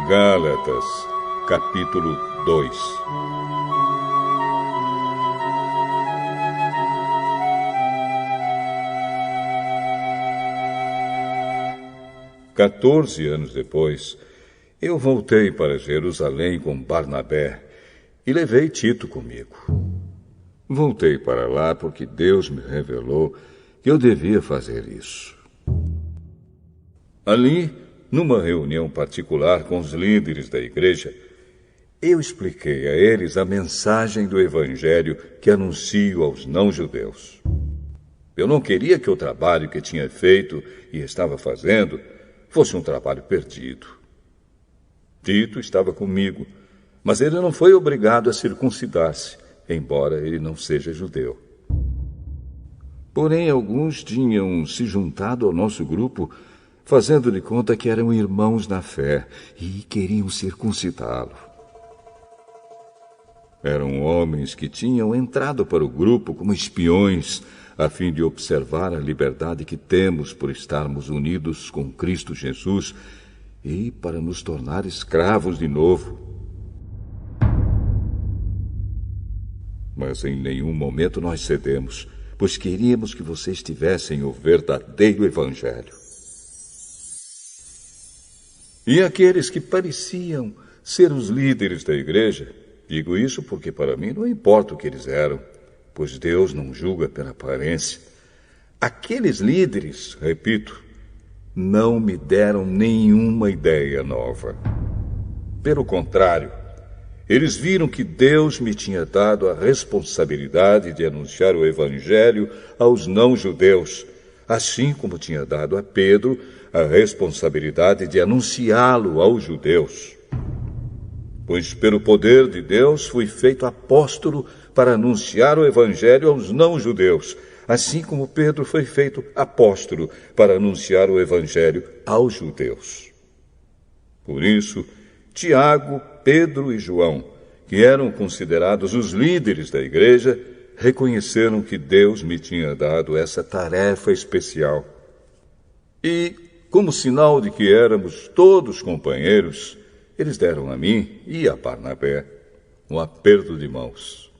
Gálatas, capítulo 2. Quatorze anos depois, eu voltei para Jerusalém com Barnabé e levei Tito comigo. Voltei para lá porque Deus me revelou que eu devia fazer isso. Ali, numa reunião particular com os líderes da igreja, eu expliquei a eles a mensagem do Evangelho que anuncio aos não-judeus. Eu não queria que o trabalho que tinha feito e estava fazendo fosse um trabalho perdido. Tito estava comigo, mas ele não foi obrigado a circuncidar-se, embora ele não seja judeu. Porém, alguns tinham se juntado ao nosso grupo, fazendo de conta que eram irmãos na fé e queriam circuncidá-lo. Eram homens que tinham entrado para o grupo como espiões, a fim de observar a liberdade que temos por estarmos unidos com Cristo Jesus e para nos tornar escravos de novo. Mas em nenhum momento nós cedemos, pois queríamos que vocês tivessem o verdadeiro Evangelho. E aqueles que pareciam ser os líderes da igreja, digo isso porque para mim não importa o que eles eram, pois Deus não julga pela aparência. Aqueles líderes, repito, não me deram nenhuma ideia nova. Pelo contrário, eles viram que Deus me tinha dado a responsabilidade de anunciar o Evangelho aos não-judeus, assim como tinha dado a Pedro a responsabilidade de anunciá-lo aos judeus. Pois pelo poder de Deus fui feito apóstolo para anunciar o Evangelho aos não-judeus, assim como Pedro foi feito apóstolo para anunciar o Evangelho aos judeus. Por isso, Tiago, Pedro e João, que eram considerados os líderes da igreja, reconheceram que Deus me tinha dado essa tarefa especial. E, como sinal de que éramos todos companheiros, eles deram a mim e a Barnabé um aperto de mãos.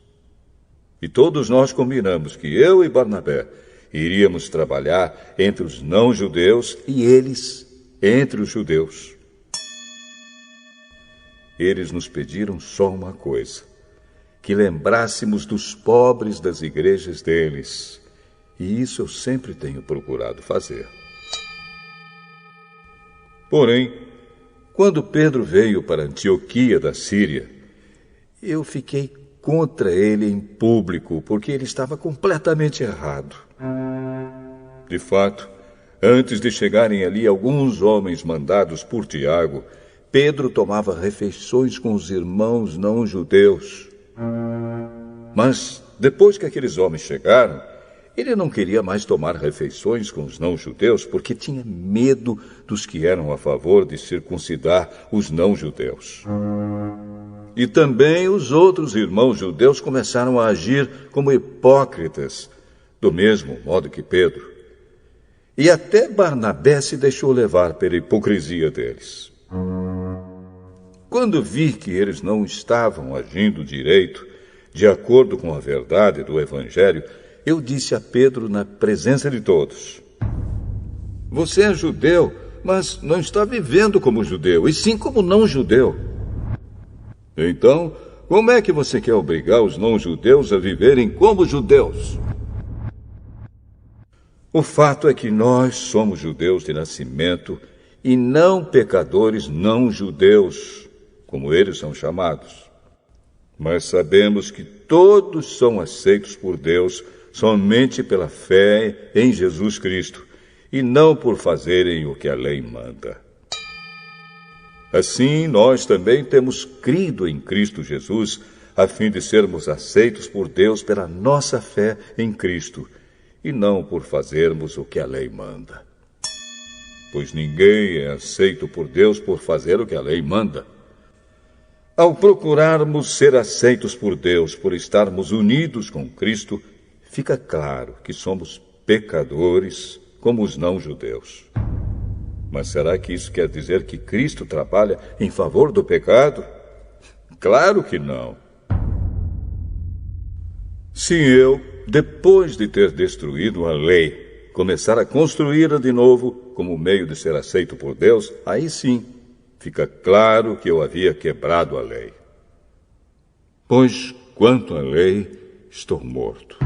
E todos nós combinamos que eu e Barnabé iríamos trabalhar entre os não-judeus e eles entre os judeus. Eles nos pediram só uma coisa: que lembrássemos dos pobres das igrejas deles. E isso eu sempre tenho procurado fazer. Porém, quando Pedro veio para Antioquia da Síria, eu fiquei contra ele em público, porque ele estava completamente errado. De fato, antes de chegarem ali alguns homens mandados por Tiago, Pedro tomava refeições com os irmãos não-judeus. Mas, depois que aqueles homens chegaram, ele não queria mais tomar refeições com os não-judeus porque tinha medo dos que eram a favor de circuncidar os não-judeus. E também os outros irmãos judeus começaram a agir como hipócritas, do mesmo modo que Pedro. E até Barnabé se deixou levar pela hipocrisia deles. Quando vi que eles não estavam agindo direito, de acordo com a verdade do Evangelho, eu disse a Pedro na presença de todos: você é judeu, mas não está vivendo como judeu, e sim como não-judeu. Então, como é que você quer obrigar os não-judeus a viverem como judeus? O fato é que nós somos judeus de nascimento e não pecadores não-judeus, como eles são chamados. Mas sabemos que todos são aceitos por Deus somente pela fé em Jesus Cristo, e não por fazerem o que a lei manda. Assim, nós também temos crido em Cristo Jesus, a fim de sermos aceitos por Deus pela nossa fé em Cristo, e não por fazermos o que a lei manda. Pois ninguém é aceito por Deus por fazer o que a lei manda. Ao procurarmos ser aceitos por Deus por estarmos unidos com Cristo, fica claro que somos pecadores como os não-judeus. Mas será que isso quer dizer que Cristo trabalha em favor do pecado? Claro que não. Se eu, depois de ter destruído a lei, começar a construí-la de novo como meio de ser aceito por Deus, aí sim fica claro que eu havia quebrado a lei. Pois, quanto à lei, estou morto.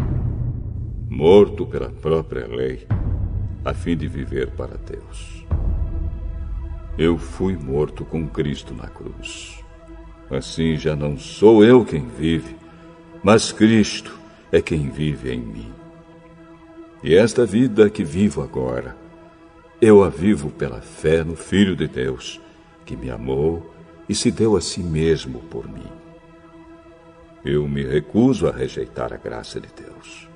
Morto pela própria lei, a fim de viver para Deus. Eu fui morto com Cristo na cruz. Assim já não sou eu quem vive, mas Cristo é quem vive em mim. E esta vida que vivo agora, eu a vivo pela fé no Filho de Deus, que me amou e se deu a si mesmo por mim. Eu me recuso a rejeitar a graça de Deus,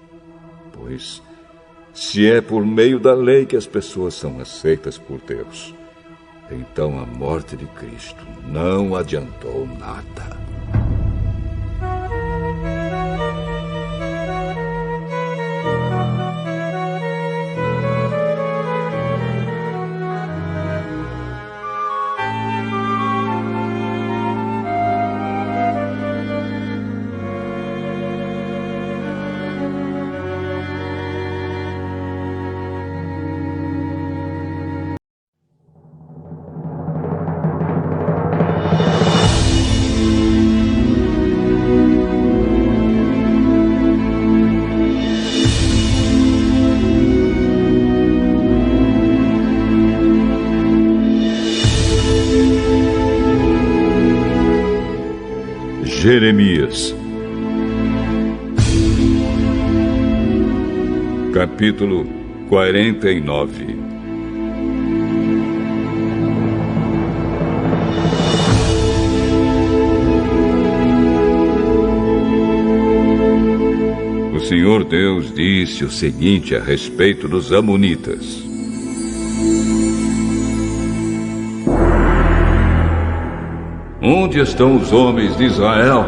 pois se é por meio da lei que as pessoas são aceitas por Deus, então a morte de Cristo não adiantou nada. Jeremias, capítulo 49. O Senhor Deus disse o seguinte a respeito dos amonitas: Onde estão os homens de Israel?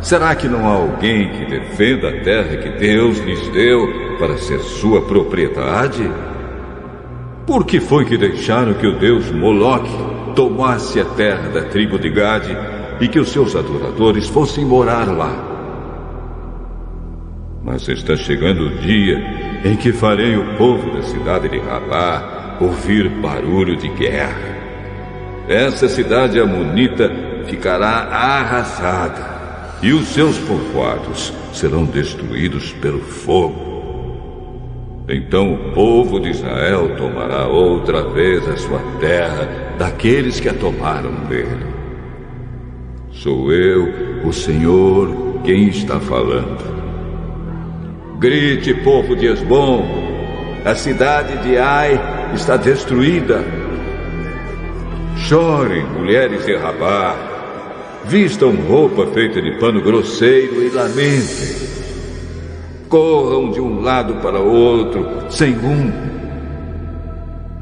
Será que não há alguém que defenda a terra que Deus lhes deu para ser sua propriedade? Por que foi que deixaram que o deus Moloque tomasse a terra da tribo de Gade e que os seus adoradores fossem morar lá? Mas está chegando o dia em que farei o povo da cidade de Rabá ouvir barulho de guerra. Essa cidade amonita ficará arrasada e os seus povoados serão destruídos pelo fogo. Então o povo de Israel tomará outra vez a sua terra daqueles que a tomaram dele. Sou eu, o Senhor, quem está falando. Grite, povo de Esbom, a cidade de Ai está destruída. Chorem, mulheres de Rabá, vistam roupa feita de pano grosseiro e lamentem. Corram de um lado para o outro, sem rumo.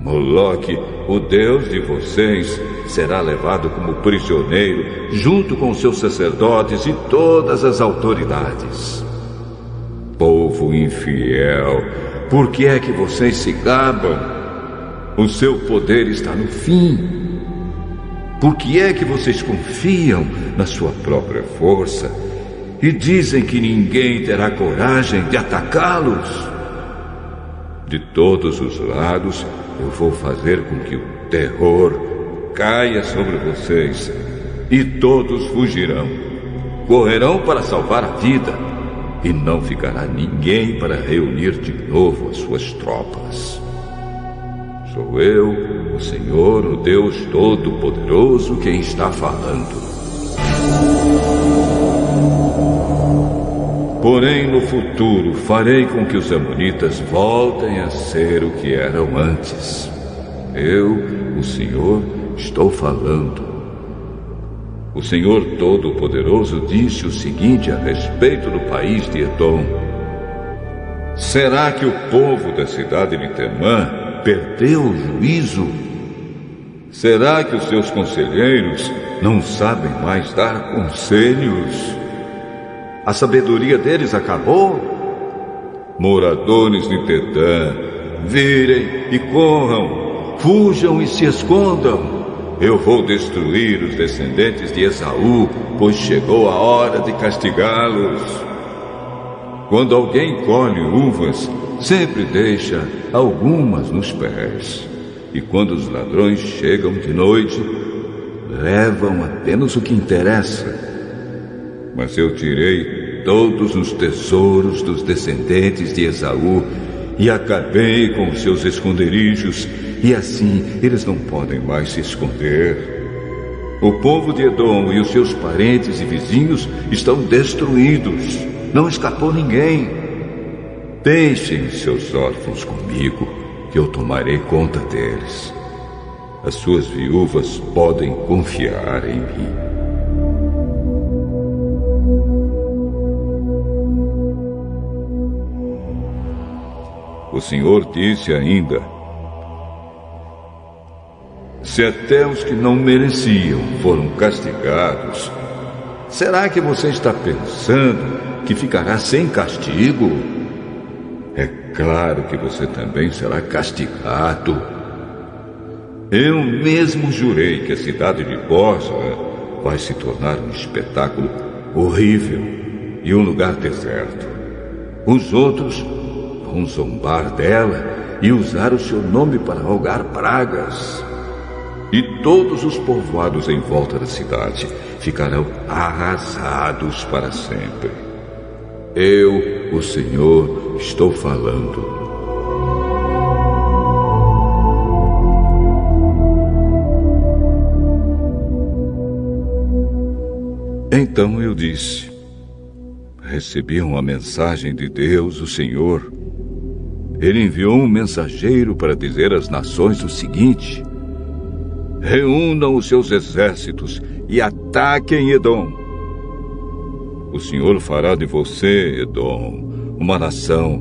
Moloque, o deus de vocês, será levado como prisioneiro, junto com seus sacerdotes e todas as autoridades. Povo infiel, por que é que vocês se gabam? O seu poder está no fim. Por que é que vocês confiam na sua própria força e dizem que ninguém terá coragem de atacá-los? De todos os lados, eu vou fazer com que o terror caia sobre vocês e todos fugirão. Correrão para salvar a vida e não ficará ninguém para reunir de novo as suas tropas. Sou eu, o Senhor, o Deus Todo-Poderoso, quem está falando. Porém, no futuro, farei com que os amonitas voltem a ser o que eram antes. Eu, o Senhor, estou falando. O Senhor Todo-Poderoso disse o seguinte a respeito do país de Edom: Será que o povo da cidade de Temã perdeu o juízo? Será que os seus conselheiros não sabem mais dar conselhos? A sabedoria deles acabou? Moradores de Dedã, virem e corram, fujam e se escondam. Eu vou destruir os descendentes de Esaú, pois chegou a hora de castigá-los. Quando alguém colhe uvas, sempre deixa algumas nos pés. E quando os ladrões chegam de noite, levam apenas o que interessa. Mas eu tirei todos os tesouros dos descendentes de Esaú e acabei com os seus esconderijos, e assim eles não podem mais se esconder. O povo de Edom e os seus parentes e vizinhos estão destruídos. Não escapou ninguém. Deixem seus órfãos comigo, que eu tomarei conta deles. As suas viúvas podem confiar em mim. O Senhor disse ainda: se até os que não mereciam foram castigados, será que você está pensando que ficará sem castigo? É claro que você também será castigado. Eu mesmo jurei que a cidade de Bosra vai se tornar um espetáculo horrível e um lugar deserto. Os outros vão zombar dela e usar o seu nome para rogar pragas. E todos os povoados em volta da cidade ficarão arrasados para sempre. Eu, o Senhor, estou falando. Então eu disse: recebi uma mensagem de Deus, o Senhor. Ele enviou um mensageiro para dizer às nações o seguinte: reúnam os seus exércitos e ataquem Edom. O Senhor fará de você, Edom, uma nação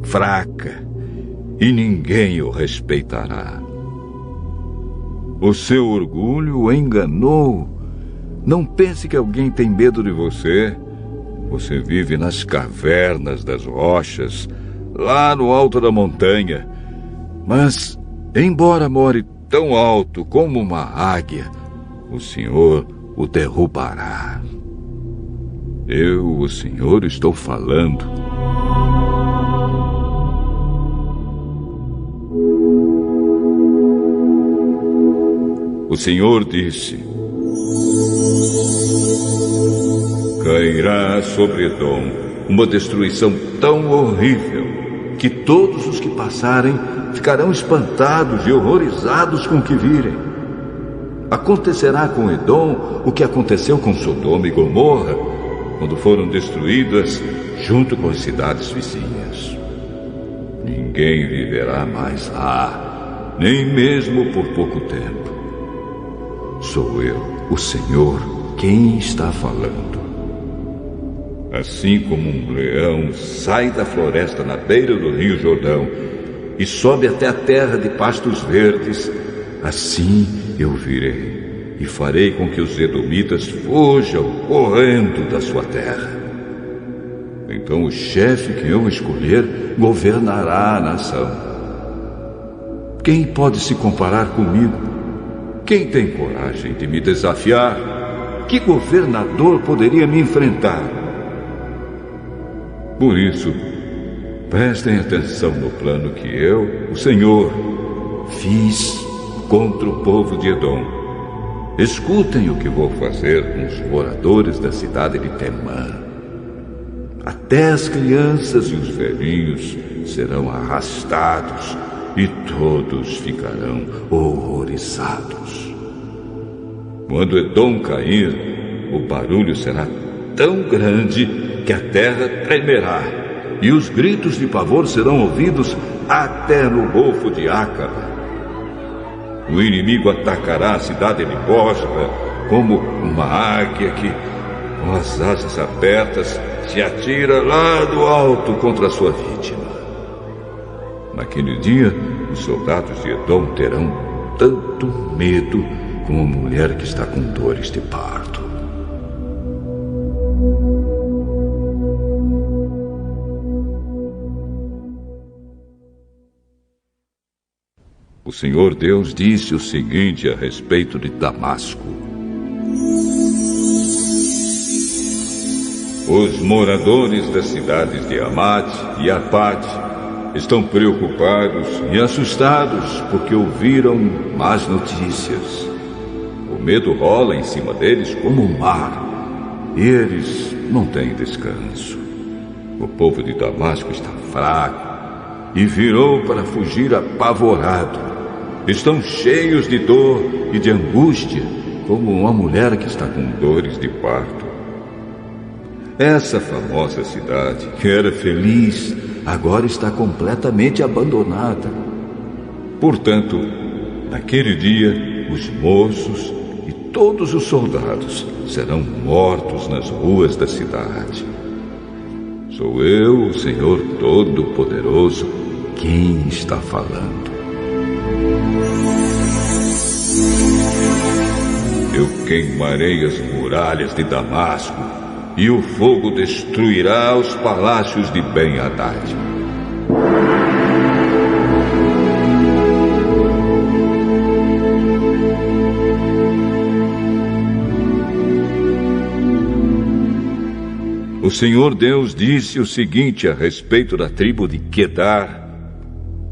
fraca, e ninguém o respeitará. O seu orgulho o enganou. Não pense que alguém tem medo de você. Você vive nas cavernas das rochas, lá no alto da montanha. Mas, embora more tão alto como uma águia, o Senhor o derrubará. Eu, o Senhor, estou falando. O Senhor disse: cairá sobre Edom uma destruição tão horrível que todos os que passarem ficarão espantados e horrorizados com o que virem. Acontecerá com Edom o que aconteceu com Sodoma e Gomorra, quando foram destruídas junto com as cidades vizinhas. Ninguém viverá mais lá, nem mesmo por pouco tempo. Sou eu, o Senhor, quem está falando. Assim como um leão sai da floresta na beira do rio Jordão e sobe até a terra de pastos verdes, assim eu virei e farei com que os edomitas fujam correndo da sua terra. Então o chefe que eu escolher governará a nação. Quem pode se comparar comigo? Quem tem coragem de me desafiar? Que governador poderia me enfrentar? Por isso, prestem atenção no plano que eu, o Senhor, fiz contra o povo de Edom. Escutem o que vou fazer com os moradores da cidade de Temã. Até as crianças e os velhinhos serão arrastados e todos ficarão horrorizados. Quando Edom cair, o barulho será tão grande que a terra tremerá, e os gritos de pavor serão ouvidos até no Golfo de Acaba. O inimigo atacará a cidade de Bosra como uma águia que, com as asas abertas, se atira lá do alto contra a sua vítima. Naquele dia, os soldados de Edom terão tanto medo como uma mulher que está com dores de parto. O Senhor Deus disse o seguinte a respeito de Damasco: os moradores das cidades de Hamat e Arpade estão preocupados e assustados porque ouviram más notícias. O medo rola em cima deles como um mar, e eles não têm descanso. O povo de Damasco está fraco e virou para fugir apavorado. Estão cheios de dor e de angústia, como uma mulher que está com dores de parto. Essa famosa cidade, que era feliz, agora está completamente abandonada. Portanto, naquele dia, os moços e todos os soldados serão mortos nas ruas da cidade. Sou eu, o Senhor Todo-Poderoso, quem está falando. Eu queimarei as muralhas de Damasco, e o fogo destruirá os palácios de Ben-Hadad. O Senhor Deus disse o seguinte a respeito da tribo de Quedar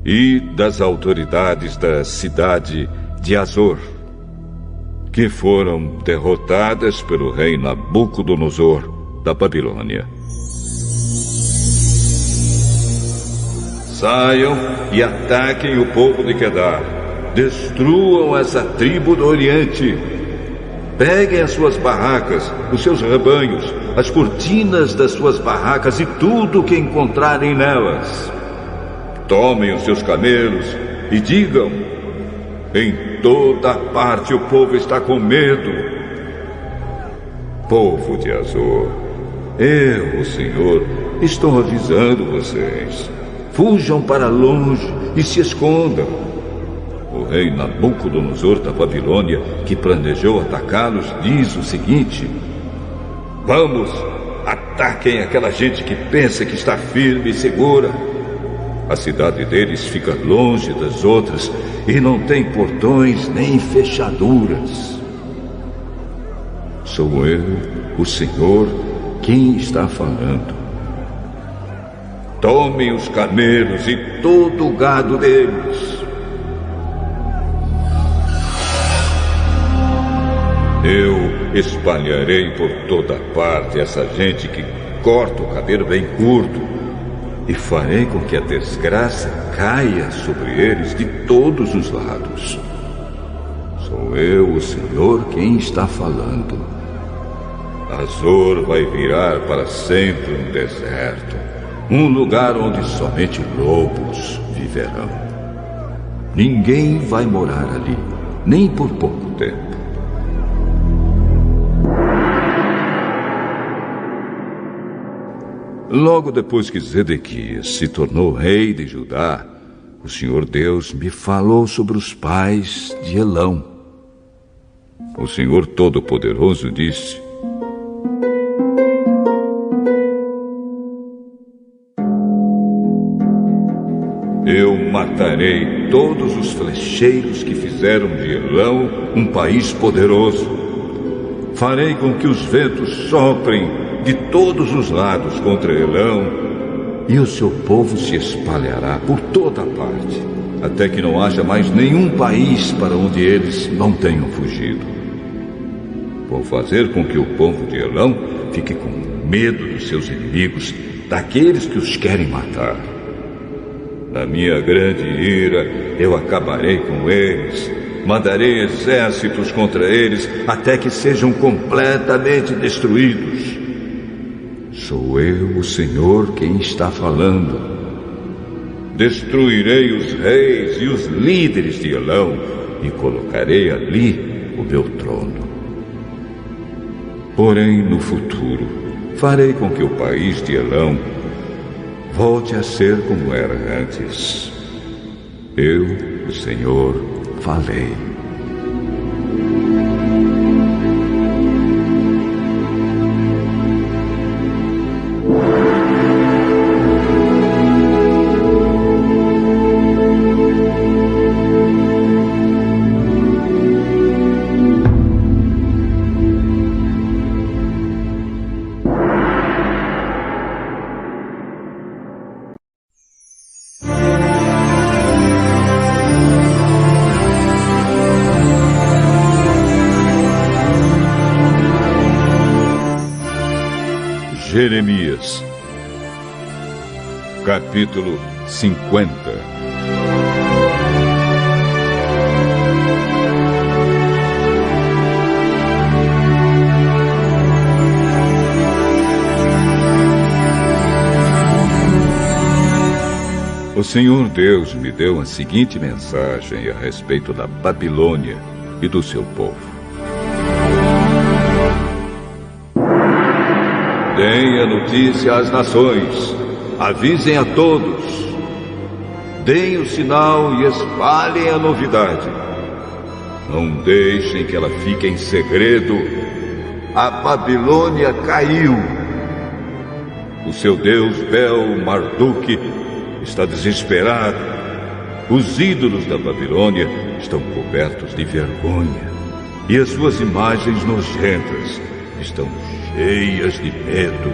e das autoridades da cidade de Azor, que foram derrotadas pelo rei Nabucodonosor da Babilônia. Saiam e ataquem o povo de Quedar. Destruam essa tribo do Oriente. Peguem as suas barracas, os seus rebanhos, as cortinas das suas barracas e tudo o que encontrarem nelas. Tomem os seus camelos e digam: em toda parte o povo está com medo. Povo de Azor, eu, o Senhor, estou avisando vocês. Fujam para longe e se escondam. O rei Nabucodonosor da Babilônia, que planejou atacá-los, diz o seguinte: vamos, ataquem aquela gente que pensa que está firme e segura. A cidade deles fica longe das outras e não tem portões nem fechaduras. Sou eu, o Senhor, quem está falando. Tomem os camelos e todo o gado deles. Eu espalharei por toda parte essa gente que corta o cabelo bem curto e farei com que a desgraça caia sobre eles de todos os lados. Sou eu, o Senhor, quem está falando. Azor vai virar para sempre um deserto, um lugar onde somente lobos viverão. Ninguém vai morar ali, nem por pouco tempo. Logo depois que Zedequias se tornou rei de Judá, o Senhor Deus me falou sobre os pais de Elão. O Senhor Todo-Poderoso disse: eu matarei todos os flecheiros que fizeram de Elão um país poderoso. Farei com que os ventos soprem de todos os lados contra Elão, e o seu povo se espalhará por toda parte, até que não haja mais nenhum país para onde eles não tenham fugido. Vou fazer com que o povo de Elão fique com medo dos seus inimigos, daqueles que os querem matar. Na minha grande ira, eu acabarei com eles. Mandarei exércitos contra eles até que sejam completamente destruídos. Sou eu, o Senhor, quem está falando. Destruirei os reis e os líderes de Elão e colocarei ali o meu trono. Porém, no futuro, farei com que o país de Elão volte a ser como era antes. Eu, o Senhor, falei. Jeremias, capítulo 50. O Senhor Deus me deu a seguinte mensagem a respeito da Babilônia e do seu povo. Deem a notícia às nações, avisem a todos, deem o sinal e espalhem a novidade. Não deixem que ela fique em segredo. A Babilônia caiu. O seu deus Bel-Marduk está desesperado. Os ídolos da Babilônia estão cobertos de vergonha e as suas imagens nojentas estão cheias de medo.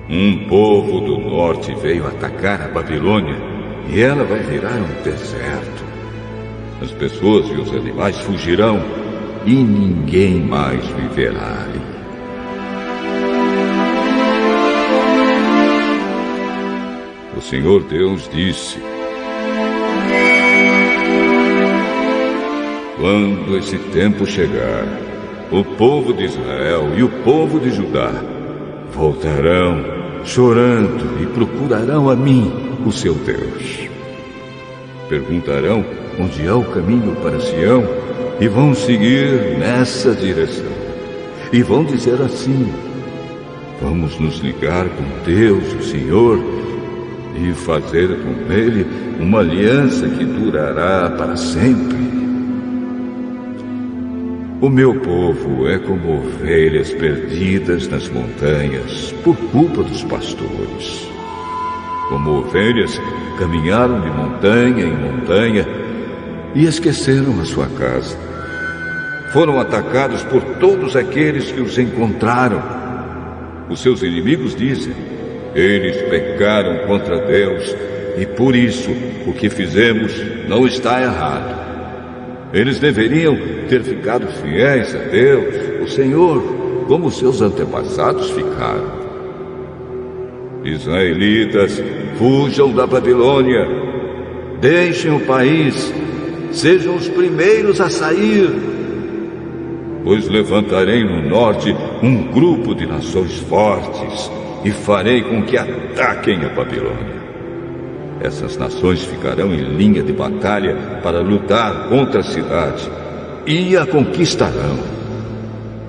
Um povo do norte veio atacar a Babilônia e ela vai virar um deserto. As pessoas e os animais fugirão e ninguém mais viverá ali. O Senhor Deus disse: quando esse tempo chegar, o povo de Israel e o povo de Judá voltarão chorando e procurarão a mim, o seu Deus. Perguntarão onde é o caminho para Sião e vão seguir nessa direção. E vão dizer assim: vamos nos ligar com Deus, o Senhor, e fazer com Ele uma aliança que durará para sempre. O meu povo é como ovelhas perdidas nas montanhas por culpa dos pastores. Como ovelhas, caminharam de montanha em montanha e esqueceram a sua casa. Foram atacados por todos aqueles que os encontraram. Os seus inimigos dizem: eles pecaram contra Deus e por isso o que fizemos não está errado. Eles deveriam ter ficado fiéis a Deus, o Senhor, como seus antepassados ficaram. Israelitas, fujam da Babilônia, deixem o país, sejam os primeiros a sair. Pois levantarei no norte um grupo de nações fortes e farei com que ataquem a Babilônia. Essas nações ficarão em linha de batalha para lutar contra a cidade e a conquistarão.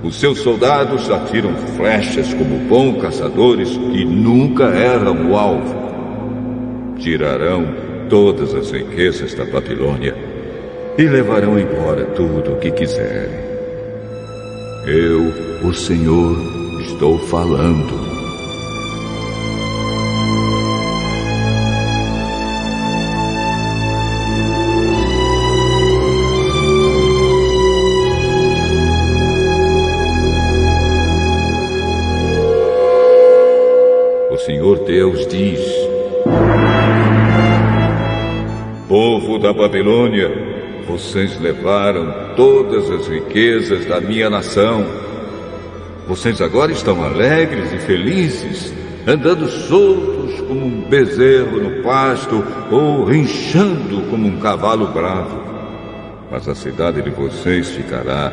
Os seus soldados atiram flechas como bons caçadores e nunca erram o alvo. Tirarão todas as riquezas da Babilônia e levarão embora tudo o que quiserem. Eu, o Senhor, estou falando. O Senhor Deus diz: povo da Babilônia, vocês levaram todas as riquezas da minha nação. Vocês agora estão alegres e felizes, andando soltos como um bezerro no pasto ou rinchando como um cavalo bravo. Mas a cidade de vocês ficará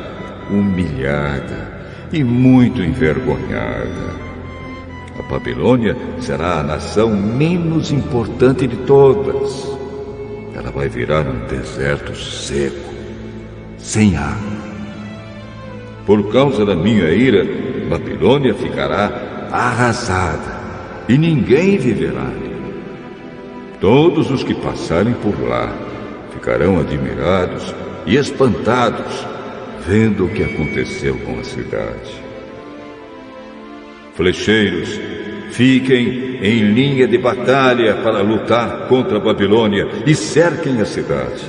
humilhada e muito envergonhada. A Babilônia será a nação menos importante de todas. Ela vai virar um deserto seco, sem água. Por causa da minha ira, Babilônia ficará arrasada e ninguém viverá ali. Todos os que passarem por lá ficarão admirados e espantados, vendo o que aconteceu com a cidade. Flecheiros, fiquem em linha de batalha para lutar contra a Babilônia e cerquem a cidade.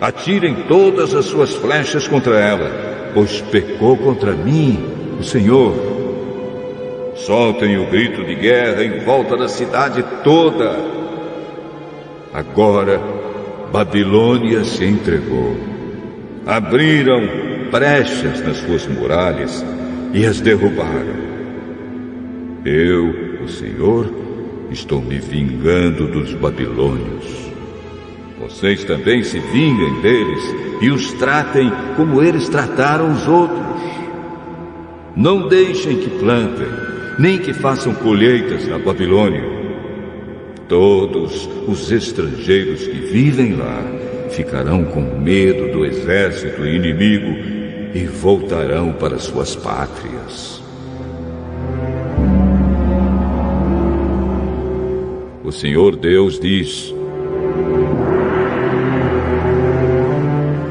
Atirem todas as suas flechas contra ela, pois pecou contra mim, o Senhor. Soltem o grito de guerra em volta da cidade toda. Agora, Babilônia se entregou. Abriram brechas nas suas muralhas e as derrubaram. Eu, o Senhor, estou me vingando dos babilônios. Vocês também se vinguem deles e os tratem como eles trataram os outros. Não deixem que plantem, nem que façam colheitas na Babilônia. Todos os estrangeiros que vivem lá ficarão com medo do exército inimigo e voltarão para suas pátrias. O Senhor Deus diz: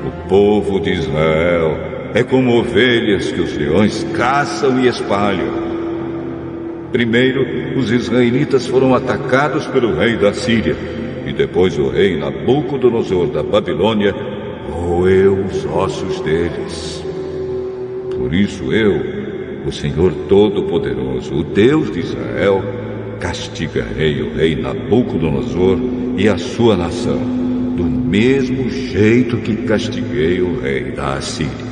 o povo de Israel é como ovelhas que os leões caçam e espalham. Primeiro, os israelitas foram atacados pelo rei da Síria, e depois o rei Nabucodonosor da Babilônia roeu os ossos deles. Por isso eu, o Senhor Todo-Poderoso, o Deus de Israel, castigarei o rei Nabucodonosor e a sua nação, do mesmo jeito que castiguei o rei da Assíria.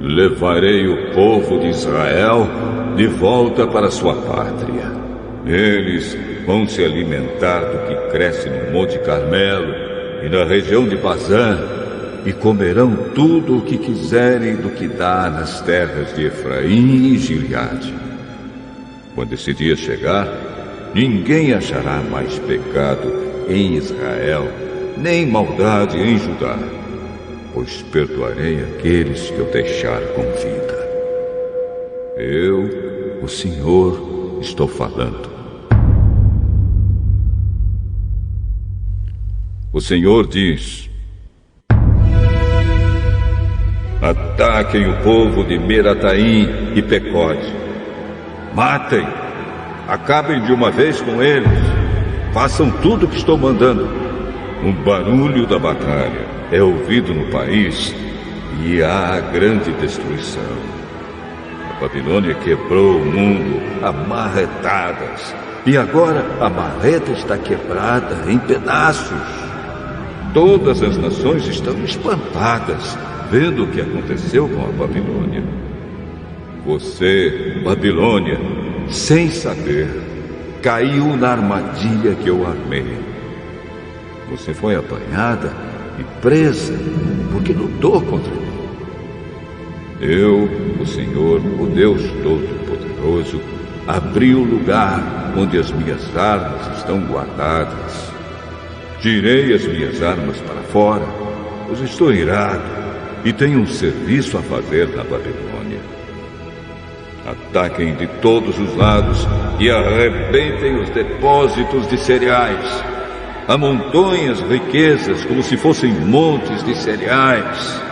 Levarei o povo de Israel de volta para sua pátria. Eles vão se alimentar do que cresce no Monte Carmelo e na região de Bazã, e comerão tudo o que quiserem do que dá nas terras de Efraim e Gileade. Quando esse dia chegar, ninguém achará mais pecado em Israel, nem maldade em Judá, pois perdoarei aqueles que eu deixar com vida. Eu, o Senhor, estou falando. O Senhor diz: ataquem o povo de Merataim e Pecode. Matem, acabem de uma vez com eles. Façam tudo o que estou mandando. O barulho da batalha é ouvido no país e há grande destruição. A Babilônia quebrou o mundo a marretadas, e agora a marreta está quebrada em pedaços. Todas as nações estão espantadas, vendo o que aconteceu com a Babilônia. Você, Babilônia, sem saber, caiu na armadilha que eu armei. Você foi apanhada e presa porque lutou contra mim. Eu, o Senhor, o Deus Todo-Poderoso, abri o lugar onde as minhas armas estão guardadas. Tirei as minhas armas para fora, pois estou irado e tenho um serviço a fazer na Babilônia. Ataquem de todos os lados e arrebentem os depósitos de cereais. Amontoem as riquezas como se fossem montes de cereais.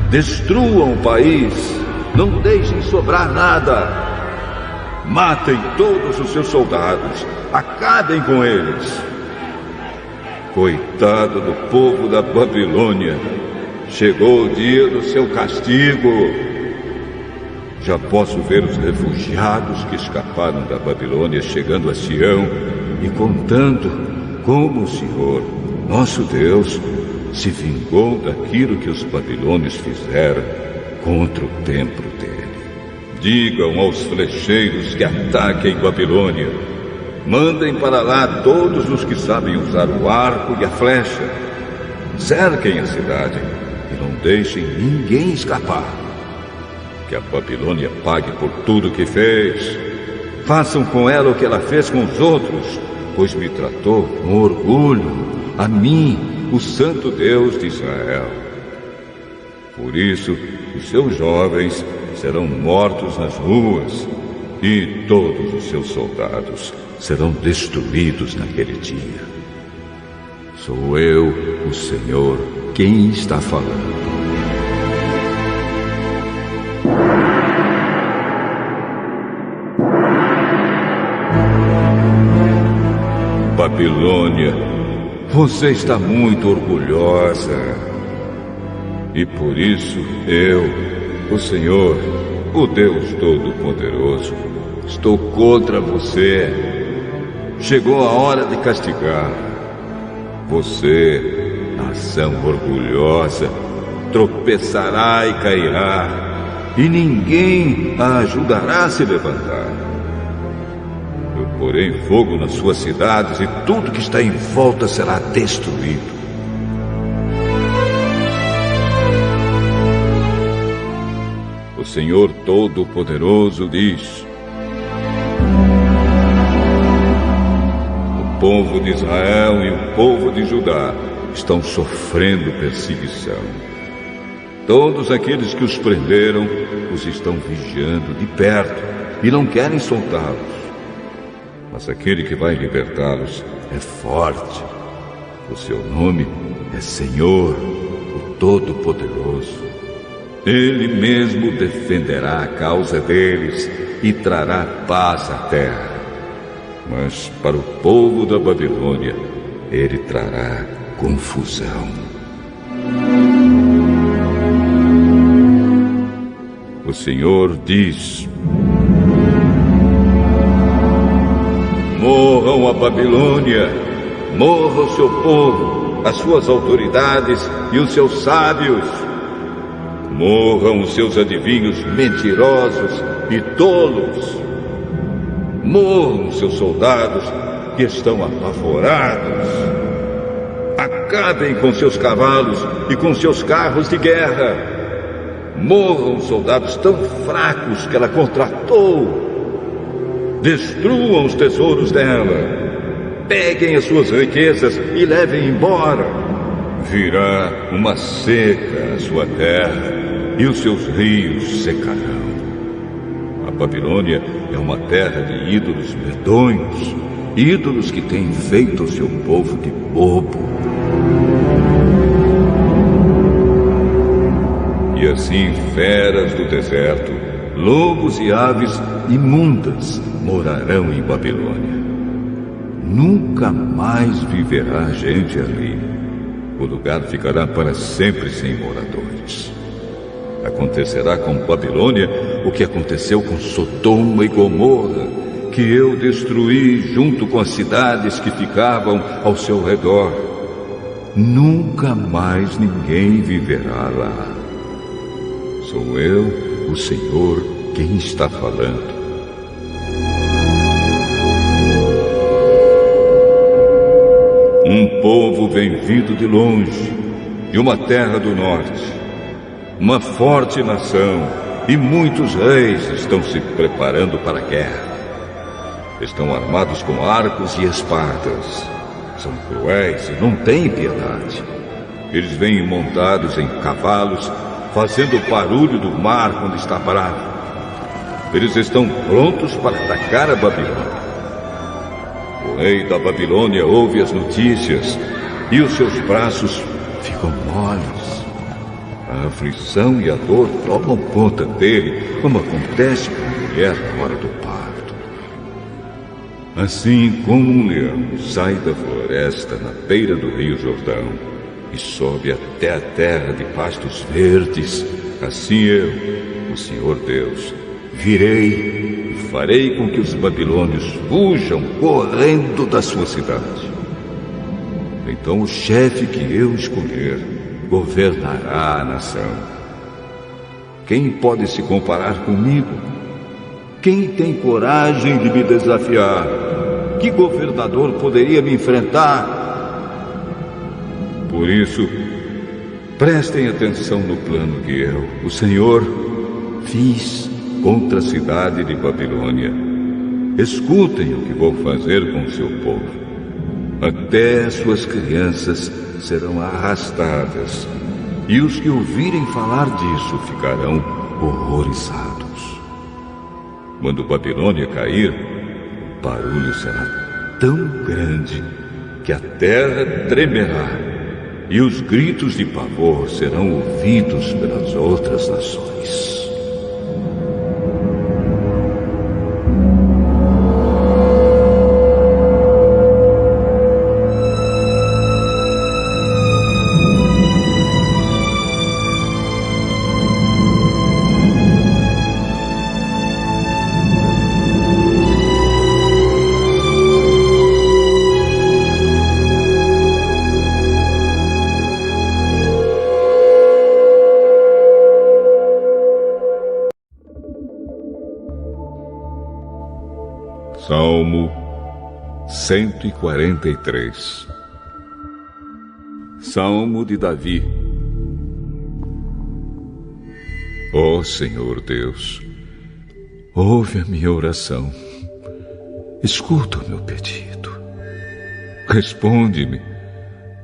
Destruam o país, não deixem sobrar nada. Matem todos os seus soldados, acabem com eles. Coitado do povo da Babilônia, chegou o dia do seu castigo. Já posso ver os refugiados que escaparam da Babilônia chegando a Sião e contando como o Senhor, nosso Deus, se vingou daquilo que os babilônios fizeram contra o templo dele. Digam aos flecheiros que ataquem Babilônia. Mandem para lá todos os que sabem usar o arco e a flecha. Cerquem a cidade e não deixem ninguém escapar. Que a Babilônia pague por tudo que fez. Façam com ela o que ela fez com os outros, pois me tratou com orgulho, a mim, o Santo Deus de Israel. Por isso, os seus jovens serão mortos nas ruas, e todos os seus soldados serão destruídos naquele dia. Sou eu, o Senhor, quem está falando. Babilônia, você está muito orgulhosa. E por isso eu, o Senhor, o Deus Todo-Poderoso, estou contra você. Chegou a hora de castigar. Você, nação orgulhosa, tropeçará e cairá, e ninguém a ajudará a se levantar. Eu porei fogo nas suas cidades e tudo que está em volta será destruído. O Senhor Todo-Poderoso diz: o povo de Israel e o povo de Judá estão sofrendo perseguição. Todos aqueles que os prenderam os estão vigiando de perto e não querem soltá-los. Mas aquele que vai libertá-los é forte. O seu nome é Senhor, o Todo-Poderoso. Ele mesmo defenderá a causa deles e trará paz à terra. Mas para o povo da Babilônia, ele trará confusão. O Senhor diz: morram a Babilônia, morra o seu povo, as suas autoridades e os seus sábios. Morram os seus adivinhos mentirosos e tolos. Morram os seus soldados que estão apavorados. Acabem com seus cavalos e com seus carros de guerra. Morram os soldados tão fracos que ela contratou. Destruam os tesouros dela. Peguem as suas riquezas e levem embora. Virá uma seca à sua terra e os seus rios secarão. A Babilônia é uma terra de ídolos medonhos, ídolos que têm feito o seu povo de bobo. E assim feras do deserto, lobos e aves imundas morarão em Babilônia. Nunca mais viverá gente ali. O lugar ficará para sempre sem moradores. Acontecerá com Babilônia o que aconteceu com Sodoma e Gomorra, que eu destruí junto com as cidades que ficavam ao seu redor. Nunca mais ninguém viverá lá. Sou eu, o Senhor, quem está falando. Um povo vem vindo de longe, de uma terra do norte. Uma forte nação e muitos reis estão se preparando para a guerra. Estão armados com arcos e espadas. São cruéis e não têm piedade. Eles vêm montados em cavalos, fazendo o barulho do mar quando está bravo. Eles estão prontos para atacar a Babilônia. O rei da Babilônia ouve as notícias e os seus braços ficam moles. A aflição e a dor tomam conta dele, como acontece com a mulher na hora do parto. Assim como um leão sai da floresta na beira do rio Jordão e sobe até a terra de pastos verdes, assim eu, o Senhor Deus, virei e farei com que os babilônios fujam correndo da sua cidade. Então o chefe que eu escolher governará a nação. Quem pode se comparar comigo? Quem tem coragem de me desafiar? Que governador poderia me enfrentar? Por isso, prestem atenção no plano que eu, o Senhor, fiz contra a cidade de Babilônia. Escutem o que vou fazer com o seu povo. Até suas crianças serão arrastadas, e os que ouvirem falar disso ficarão horrorizados. Quando Babilônia cair, o barulho será tão grande que a terra tremerá, e os gritos de pavor serão ouvidos pelas outras nações. Salmo 143. Salmo de Davi. Ó Senhor Deus, ouve a minha oração, escuta o meu pedido, responde-me,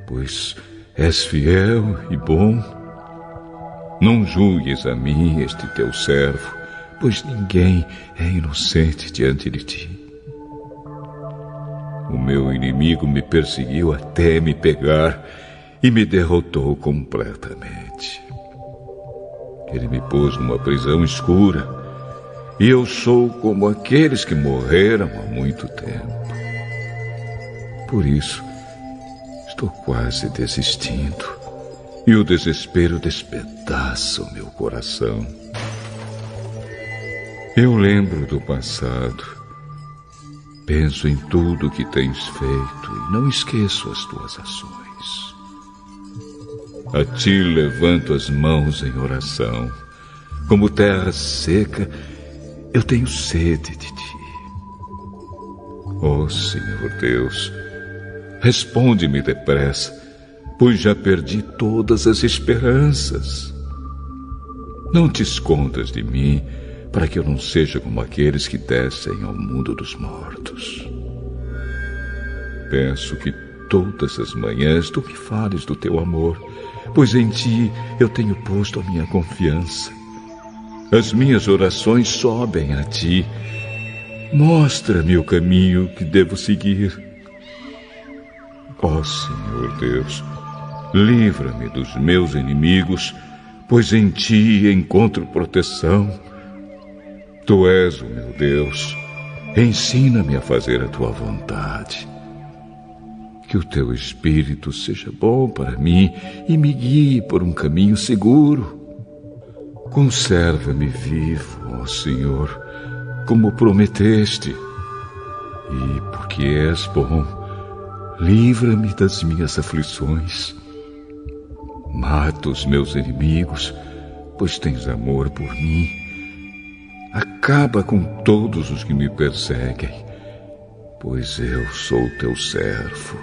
pois és fiel e bom. Não julgues a mim, este teu servo, pois ninguém é inocente diante de ti. O meu inimigo me perseguiu até me pegar e me derrotou completamente. Ele me pôs numa prisão escura e eu sou como aqueles que morreram há muito tempo. Por isso, estou quase desistindo e o desespero despedaça o meu coração. Eu lembro do passado, penso em tudo que tens feito e não esqueço as tuas ações. A ti levanto as mãos em oração. Como terra seca, eu tenho sede de ti. Ó Senhor Deus, responde-me depressa, pois já perdi todas as esperanças. Não te escondas de mim, para que eu não seja como aqueles que descem ao mundo dos mortos. Peço que todas as manhãs tu me fales do teu amor, pois em ti eu tenho posto a minha confiança. As minhas orações sobem a ti. Mostra-me o caminho que devo seguir. Ó Senhor Deus, livra-me dos meus inimigos, pois em ti encontro proteção. Tu és o meu Deus, ensina-me a fazer a tua vontade. Que o teu Espírito seja bom para mim e me guie por um caminho seguro. Conserva-me vivo, ó Senhor, como prometeste. E, porque és bom, livra-me das minhas aflições. Mata os meus inimigos, pois tens amor por mim. Acaba com todos os que me perseguem, pois eu sou teu servo.